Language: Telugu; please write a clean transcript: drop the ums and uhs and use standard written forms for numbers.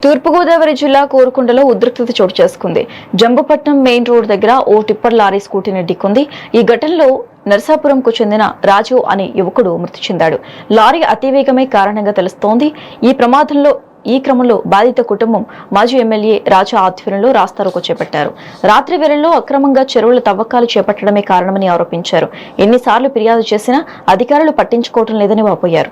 తూర్పుగోదావరి జిల్లా కోరుకొండలో ఉద్రిక్తత చోటు చేసుకుంది. జంబుపట్నం మెయిన్ రోడ్ దగ్గర ఓ టిప్పర్ లారీ స్కూటీని ఢీకొంది. ఈ ఘటనలో నర్సాపురంకు చెందిన రాజు అనే యువకుడు మృతి చెందాడు. లారీ అతివేగమే కారణంగా తెలుస్తోంది. ఈ క్రమంలో బాధిత కుటుంబం మాజీ ఎమ్మెల్యే రాజా ఆధ్వర్యంలో రాస్తారోకో చేపట్టారు. రాత్రి వేళల్లో అక్రమంగా చెరువుల తవ్వకాలు చేపట్టడమే కారణమని ఆరోపించారు. ఎన్నిసార్లు ఫిర్యాదు చేసినా అధికారులు పట్టించుకోవడం లేదని వాపోయారు.